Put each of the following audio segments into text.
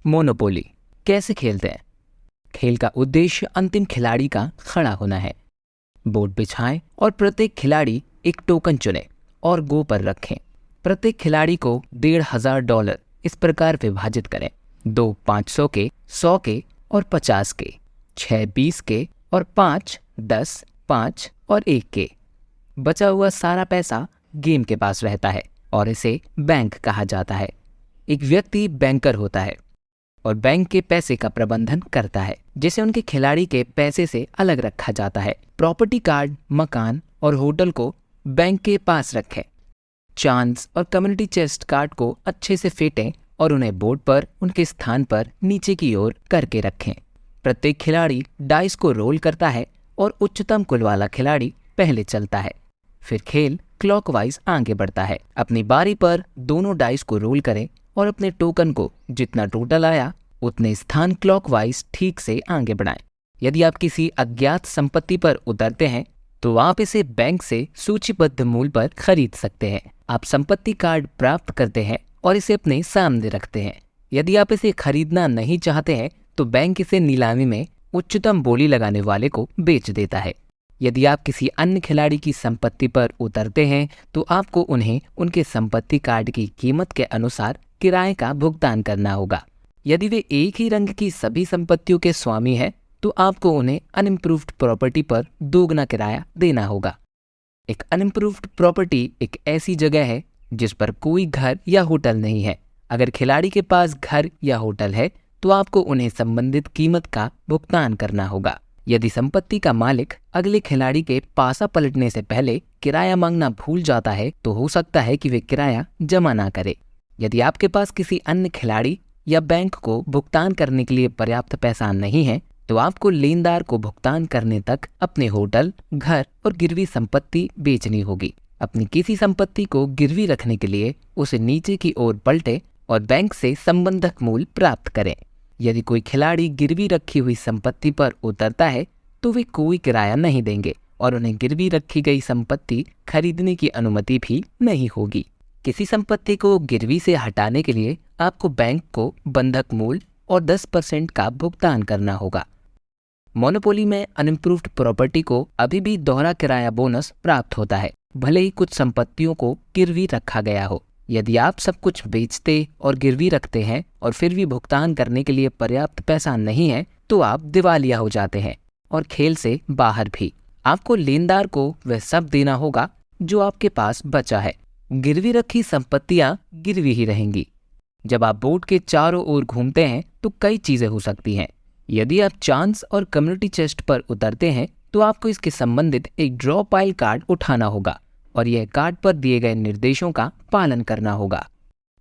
Monopoly कैसे खेलते हैं? खेल का उद्देश्य अंतिम खिलाड़ी का खड़ा होना है। बोर्ड बिछाएं और प्रत्येक खिलाड़ी एक टोकन चुने और गो पर रखें। प्रत्येक खिलाड़ी को $1,500 इस प्रकार विभाजित करें। 2 500 के, 100 के और 50 के, 6 20 के और 5 10, 5 और 1 के। बचा हुआ सारा पैसा गेम के पास रहता है और इसे बैंक कहा जाता है। एक व्यक्ति बैंकर होता है और बैंक के पैसे का प्रबंधन करता है, जिसे उनके खिलाड़ी के पैसे से अलग रखा जाता है। प्रॉपर्टी कार्ड, मकान और होटल को बैंक के पास रखें। चांस और कम्युनिटी चेस्ट कार्ड को अच्छे से फेंटें और उन्हें बोर्ड पर उनके स्थान पर नीचे की ओर करके रखें। प्रत्येक खिलाड़ी डाइस को रोल करता है और उच्चतम कुल वाला खिलाड़ी पहले चलता है। फिर खेल क्लॉकवाइज आगे बढ़ता है। अपनी बारी पर दोनों डाइस को रोल करें और अपने टोकन को जितना टोटल आया उतने स्थान क्लॉकवाइज ठीक से आगे बढ़ाएं। यदि आप किसी अज्ञात संपत्ति पर उतरते हैं तो आप इसे बैंक से सूचीबद्ध मूल्य पर खरीद सकते हैं। आप संपत्ति कार्ड प्राप्त करते हैं और इसे अपने सामने रखते हैं। यदि आप इसे खरीदना नहीं चाहते हैं तो बैंक इसे नीलामी में उच्चतम बोली लगाने वाले को बेच देता है। यदि आप किसी अन्य खिलाड़ी की संपत्ति पर उतरते हैं तो आपको उन्हें उनके संपत्ति कार्ड की कीमत के अनुसार किराए का भुगतान करना होगा। यदि वे एक ही रंग की सभी संपत्तियों के स्वामी हैं तो आपको उन्हें अनइम्प्रूव्ड प्रॉपर्टी पर दोगुना किराया देना होगा। एक अनइम्प्रूव्ड प्रॉपर्टी एक ऐसी जगह है जिस पर कोई घर या होटल नहीं है। अगर खिलाड़ी के पास घर या होटल है तो आपको उन्हें संबंधित कीमत का भुगतान करना होगा। यदि संपत्ति का मालिक अगले खिलाड़ी के पासा पलटने से पहले किराया मांगना भूल जाता है तो हो सकता है कि वे किराया जमा ना करे। यदि आपके पास किसी अन्य खिलाड़ी या बैंक को भुगतान करने के लिए पर्याप्त पैसा नहीं है तो आपको लेनदार को भुगतान करने तक अपने होटल, घर और गिरवी संपत्ति बेचनी होगी। अपनी किसी संपत्ति को गिरवी रखने के लिए उसे नीचे की ओर पलटे और बैंक से संबंधक मूल्य प्राप्त करें। यदि कोई खिलाड़ी गिरवी रखी हुई संपत्ति पर उतरता है तो वे कोई किराया नहीं देंगे और उन्हें गिरवी रखी गई संपत्ति खरीदने की अनुमति भी नहीं होगी। किसी संपत्ति को गिरवी से हटाने के लिए आपको बैंक को बंधक मूल्य और 10% का भुगतान करना होगा। मोनोपोली में अनइम्प्रूव्ड प्रॉपर्टी को अभी भी दोहरा किराया बोनस प्राप्त होता है, भले ही कुछ संपत्तियों को गिरवी रखा गया हो। यदि आप सब कुछ बेचते और गिरवी रखते हैं और फिर भी भुगतान करने के लिए पर्याप्त पैसा नहीं है तो आप दिवालिया हो जाते हैं और खेल से बाहर भी। आपको लेनदार को वह सब देना होगा जो आपके पास बचा है। गिरवी रखी संपत्तियां गिरवी ही रहेंगी। जब आप बोर्ड के चारों ओर घूमते हैं तो कई चीजें हो सकती हैं। यदि आप चांस और कम्युनिटी चेस्ट पर उतरते हैं तो आपको इसके संबंधित एक ड्रॉ पाइल कार्ड उठाना होगा और यह कार्ड पर दिए गए निर्देशों का पालन करना होगा।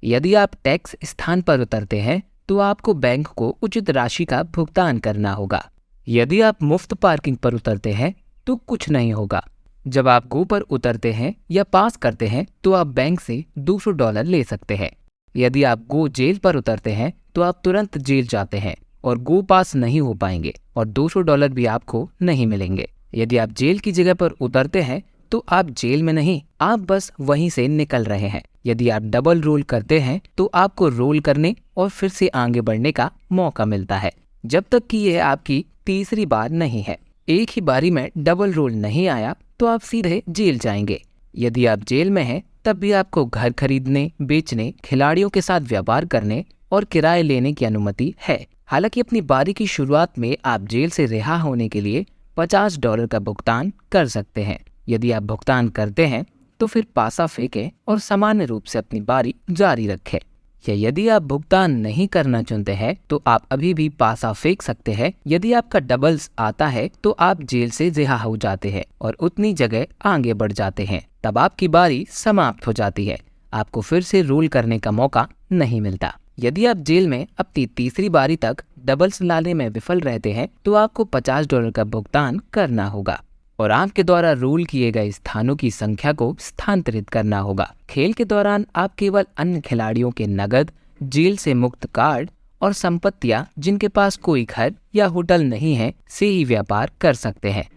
यदि आप टैक्स स्थान पर उतरते हैं तो आपको बैंक को उचित राशि का भुगतान करना होगा। यदि आप मुफ्त पार्किंग पर उतरते हैं तो कुछ नहीं होगा। जब आप गो पर उतरते हैं या पास करते हैं तो आप बैंक से $200 ले सकते हैं। यदि आप गो जेल पर उतरते हैं तो आप तुरंत जेल जाते हैं और गो पास नहीं हो पाएंगे और $200 भी आपको नहीं मिलेंगे। यदि आप जेल की जगह पर उतरते हैं तो आप जेल में नहीं, आप बस वहीं से निकल रहे हैं। यदि आप डबल रोल करते हैं तो आपको रोल करने और फिर से आगे बढ़ने का मौका मिलता है जब तक कि यह आपकी तीसरी बार नहीं है। एक ही बारी में डबल रोल नहीं आया तो आप सीधे जेल जाएंगे। यदि आप जेल में हैं तब भी आपको घर खरीदने, बेचने, खिलाड़ियों के साथ व्यापार करने और किराए लेने की अनुमति है। हालांकि अपनी बारी की शुरुआत में आप जेल से रिहा होने के लिए $50 का भुगतान कर सकते हैं। यदि आप भुगतान करते हैं तो फिर पासा फेंकें और सामान्य रूप से अपनी बारी जारी रखें। या यदि आप भुगतान नहीं करना चुनते हैं तो आप अभी भी पासा फेंक सकते हैं। यदि आपका डबल्स आता है तो आप जेल से रिहा हो जाते हैं और उतनी जगह आगे बढ़ जाते हैं। तब आपकी बारी समाप्त हो जाती है। आपको फिर से रोल करने का मौका नहीं मिलता। यदि आप जेल में अपनी तीसरी बारी तक डबल्स लाने में विफल रहते हैं तो आपको $50 का भुगतान करना होगा और आपके द्वारा रोल किए गए स्थानों की संख्या को स्थानांतरित करना होगा। खेल के दौरान आप केवल अन्य खिलाड़ियों के नगद, जेल से मुक्त कार्ड और संपत्तियां जिनके पास कोई घर या होटल नहीं है से ही व्यापार कर सकते हैं।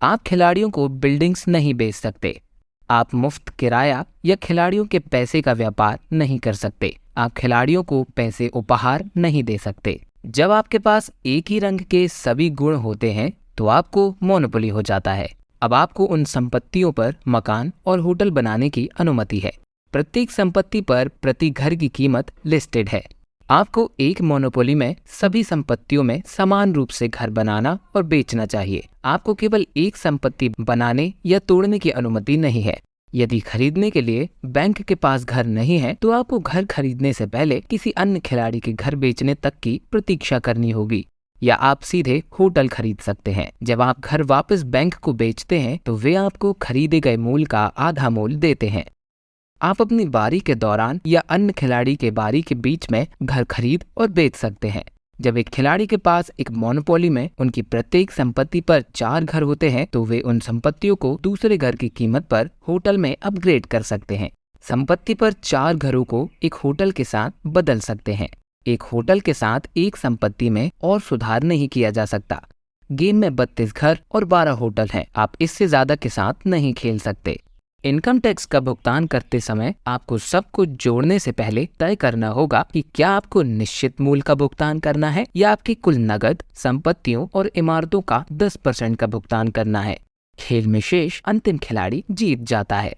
आप खिलाड़ियों को बिल्डिंग्स नहीं बेच सकते। आप मुफ्त किराया या खिलाड़ियों के पैसे का व्यापार नहीं कर सकते। आप खिलाड़ियों को पैसे उपहार नहीं दे सकते। जब आपके पास एक ही रंग के सभी गुण होते हैं तो आपको मोनोपोली हो जाता है। अब आपको उन संपत्तियों पर मकान और होटल बनाने की अनुमति है। प्रत्येक संपत्ति पर प्रति घर की कीमत लिस्टेड है। आपको एक मोनोपोली में सभी संपत्तियों में समान रूप से घर बनाना और बेचना चाहिए। आपको केवल एक संपत्ति बनाने या तोड़ने की अनुमति नहीं है। यदि खरीदने के लिए बैंक के पास घर नहीं है तो आपको घर खरीदने से पहले किसी अन्य खिलाड़ी के घर बेचने तक की प्रतीक्षा करनी होगी, या आप सीधे होटल खरीद सकते हैं। जब आप घर वापस बैंक को बेचते हैं तो वे आपको खरीदे गए मूल्य का आधा मूल्य देते हैं। आप अपनी बारी के दौरान या अन्य खिलाड़ी के बारी के बीच में घर खरीद और बेच सकते हैं। जब एक खिलाड़ी के पास एक मोनोपोली में उनकी प्रत्येक संपत्ति पर 4 घर होते हैं तो वे उन संपत्तियों को दूसरे घर की कीमत पर होटल में अपग्रेड कर सकते हैं। संपत्ति पर 4 घरों को एक होटल के साथ बदल सकते हैं। एक होटल के साथ एक संपत्ति में और सुधार नहीं किया जा सकता। गेम में 32 घर और 12 होटल हैं। आप इससे ज्यादा के साथ नहीं खेल सकते। इनकम टैक्स का भुगतान करते समय आपको सब कुछ जोड़ने से पहले तय करना होगा कि क्या आपको निश्चित मूल्य का भुगतान करना है या आपकी कुल नकद, संपत्तियों और इमारतों का 10% का भुगतान करना है। खेल में शेष अंतिम खिलाड़ी जीत जाता है।